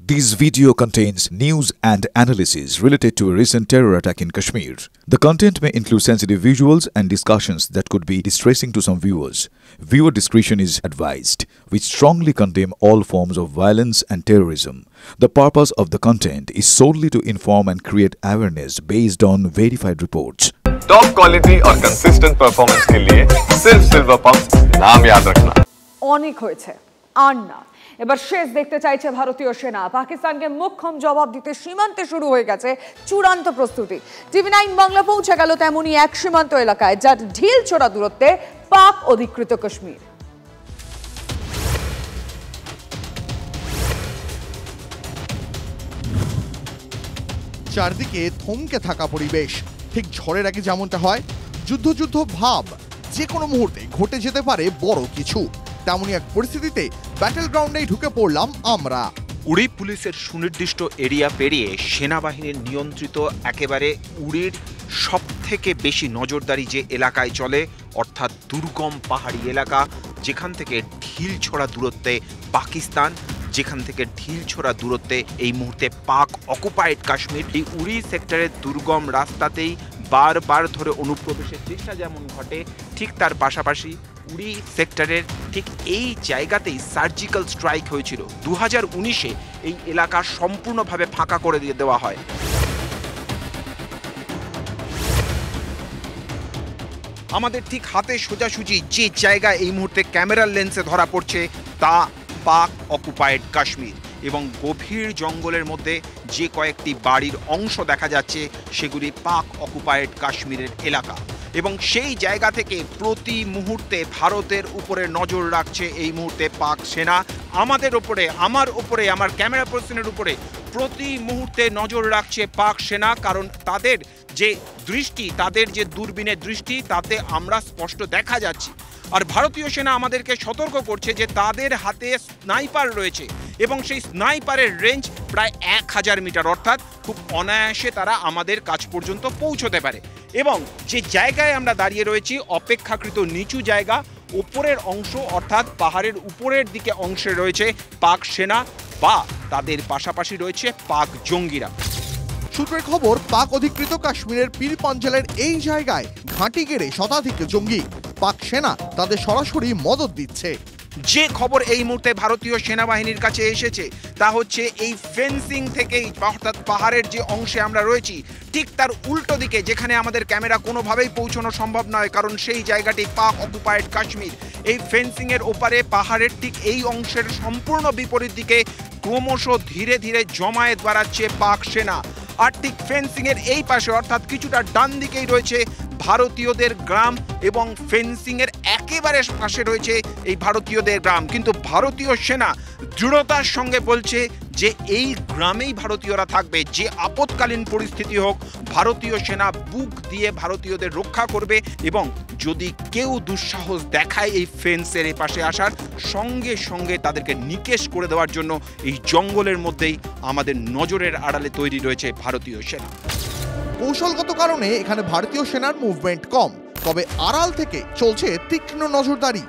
This video contains news and analysis related to a recent terror attack in Kashmir. The content may include sensitive visuals and discussions that could be distressing to some viewers. Viewer discretion is advised. We strongly condemn all forms of violence and terrorism. The purpose of the content is solely to inform and create awareness based on verified reports. Top quality और consistent performance के लिए सिर्फ silver pump नाम याद रखना। অনেক হয়েছে আর না এবার শেষ দেখতে চাইছে ভারতীয় সেনা পাকিস্তানকে মুখ্যম জবাব দিতে সীমান্তে শুরু হয়ে গেছে চূড়ান্ত প্রস্তুতি টিভি 9 বাংলা পৌঁছে গেল তেমনি এক সীমান্ত এলাকায় যার ঢিল ছোড়া দূরত্বে পাক অধিকৃত কাশ্মীর চারদিকে থমকে থাকা পরিবেশ ঠিক ঝড়ের আগে যেমনটা হয় যুদ্ধ ভাব যে কোনো মুহূর্তে ঘটে যেতে পারে বড় কিছু তেমনই এক পরিস্থিতিতে ব্যাটল গ্রাউন্ডেই ঢুকে পড়লাম আমরা উড়ি পুলিশের সুনির্দিষ্ট এরিয়া পেরিয়ে সেনাবাহিনীর নিয়ন্ত্রিত একেবারে উড়ির সবথেকে বেশি নজরদারি যে এলাকায় চলে অর্থাৎ দুর্গম পাহাড়ি এলাকা যেখান থেকে ঢিল ছোড়া দূরত্বে পাকিস্তান যেখান থেকে ঢিল ছোড়া দূরত্বে এই মুহূর্তে পাক অকুপাইড কাশ্মীর এই উড়ি সেক্টরের দুর্গম রাস্তাতেই বারবার ধরে অনুপ্রবেশের চেষ্টা যেমন ঘটে ঠিক তার পাশাপাশি উড়ি সেক্টরের ঠিক এই জায়গাতেই সার্জিক্যাল স্ট্রাইক হয়েছিল 2019-এ এই এলাকা সম্পূর্ণভাবে ফাঁকা করে দিয়ে দেওয়া হয় আমাদের ঠিক হাতে সোজাসুজি যে জায়গা এই মুহূর্তে ক্যামেরার লেন্সে ধরা পড়ছে তা পাক অকুপাইড কাশ্মীর এবং গভীর জঙ্গলের মধ্যে যে কয়েকটি বাড়ির অংশ দেখা যাচ্ছে সেগুলি পাক অকুপাইড কাশ্মীরের এলাকা এবং সেই জায়গা থেকে প্রতি মুহূর্তে ভারতের উপরে নজর রাখছে এই মুহূর্তে পাক সেনা আমাদের উপরে আমার ক্যামেরা পার্সনের উপরে প্রতি মুহূর্তে নজর রাখছে পাক সেনা কারণ তাদের যে দৃষ্টি তাদের যে দূরবীনের দৃষ্টি তাতে আমরা স্পষ্ট দেখা যাচ্ছি আর ভারতীয় সেনা আমাদেরকে সতর্ক করছে যে তাদের হাতে স্নাইপার রয়েছে এবং সেই স্নাইপারের রেঞ্জ প্রায় 1000 মিটার অর্থাৎ খুব অনায়াসে তারা আমাদের কাছ পর্যন্ত পৌঁছতে পারে এবং যে জায়গায় আমরা দাঁড়িয়ে রয়েছি অপেক্ষাকৃত নিচু জায়গা উপরের অংশ অর্থাৎ পাহাড়ের উপরের দিকে অংশে রয়েছে পাক সেনা বা তাদের পাশাপাশি রয়েছে পাক জঙ্গিরা সূত্রের খবর পাক অধিকৃত কাশ্মীরের পীর পাঞ্জালের এই জায়গায় ঘাঁটি গেড়ে শতাধিক জঙ্গি পাক সেনা তাদের সরাসরি মদত দিচ্ছে যে খবর এই মুহূর্তে ভারতীয় সেনাবাহিনীর কাছে এসেছে তা হচ্ছে এই ফেন্সিং থেকেই অর্থাৎ পাহাড়ের যে অংশে আমরা রয়েছি ঠিক তার উল্টো দিকে যেখানে আমাদের ক্যামেরা কোনোভাবেই পৌঁছানো সম্ভব নয় কারণ সেই জায়গাটি পাক অকুপাইড কাশ্মীর এই ফেন্সিংয়ের ওপারে পাহাড়ের ঠিক এই অংশের সম্পূর্ণ বিপরীত দিকে ক্রমশ ধীরে ধীরে জমায়েত বাড়াচ্ছে পাক সেনা আর ঠিক ফেন্সিংয়ের এই পাশে অর্থাৎ কিছুটা ডান দিকেই রয়েছে ভারতীয়দের গ্রাম এবং ফেন্সিংয়ের একেবারে পাশে রয়েছে এই ভারতীয়দের গ্রাম কিন্তু ভারতীয় সেনা দৃঢ়তার সঙ্গে বলছে যে এই গ্রামেই ভারতীয়রা থাকবে যে আপৎকালীন পরিস্থিতি হোক ভারতীয় সেনা বুক দিয়ে ভারতীয়দের রক্ষা করবে এবং যদি কেউ দুঃসাহস দেখায় এই ফেন্সের এই পাশে আসার সঙ্গে সঙ্গে তাদেরকে নিকেশ করে দেওয়ার জন্য এই জঙ্গলের মধ্যেই আমাদের নজরের আড়ালে তৈরি রয়েছে ভারতীয় সেনা কৌশলগত কারণে এখানে ভারতীয় সেনার মুভমেন্ট কম তবে আড়াল থেকে চলছে তীক্ষ্ণ নজরদারি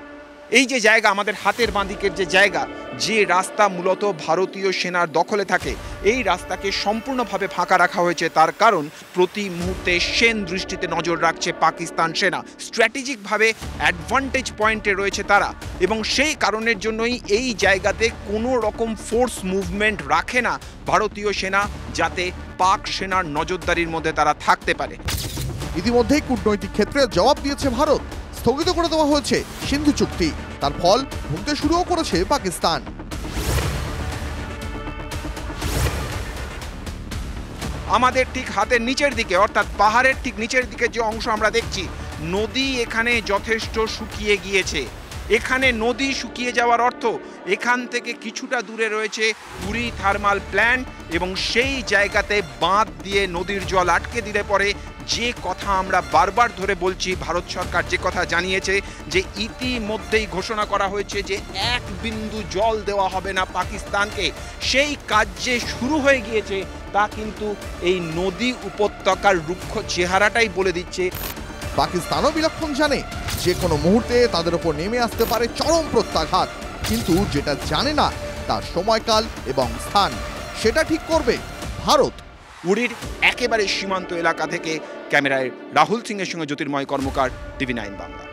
এই যে জায়গা আমাদের হাতের বাঁদিকের যে জায়গা যে রাস্তা মূলত ভারতীয় সেনার দখলে থাকে এই রাস্তাকে সম্পূর্ণভাবে ফাঁকা রাখা হয়েছে তার কারণ প্রতি মুহূর্তে সেন দৃষ্টিতে নজর রাখছে পাকিস্তান সেনা স্ট্র্যাটেজিকভাবে অ্যাডভান্টেজ পয়েন্টে রয়েছে তারা এবং সেই কারণের জন্যই এই জায়গাতে কোনো রকম ফোর্স মুভমেন্ট রাখে না ভারতীয় সেনা যাতে পাক সেনার নজরদারির মধ্যে তারা থাকতে পারে ইতিমধ্যেই কূটনৈতিক ক্ষেত্রে জবাব দিয়েছে ভারত স্থগিত করে দেওয়া হয়েছে সিন্ধু চুক্তি তার ফল ভুগতে শুরুও করেছে পাকিস্তান আমাদের ঠিক হাতের নিচের দিকে অর্থাৎ পাহাড়ের ঠিক নিচের দিকে যে অংশ আমরা দেখছি নদী এখানে যথেষ্ট শুকিয়ে গিয়েছে এখানে নদী শুকিয়ে যাওয়ার অর্থ এখান থেকে কিছুটা দূরে রয়েছে উড়ি থার্মাল প্ল্যান্ট এবং সেই জায়গাতে বাঁধ দিয়ে নদীর জল আটকে দিলে পরে যে কথা আমরা বারবার ধরে বলছি ভারত সরকার যে কথা জানিয়েছে যে ইতিমধ্যেই ঘোষণা করা হয়েছে যে এক বিন্দু জল দেওয়া হবে না পাকিস্তানকে সেই কাজ যে শুরু হয়ে গিয়েছে তা কিন্তু এই নদী উপত্যকার রুক্ষ চেহারাটাই বলে দিচ্ছে পাকিস্তানও বিলক্ষণ জানে যে কোনো মুহূর্তে তাদের উপর নেমে আসতে পারে চরম প্রত্যাঘাত কিন্তু যেটা জানে না তার সময়কাল এবং স্থান সেটা ঠিক করবে ভারত। উড়ির একেবারে সীমান্ত এলাকা থেকে ক্যামেরায় রাহুল সিংয়ের সঙ্গে জ্যোতির্ময় কর্মকার, TV9 বাংলা।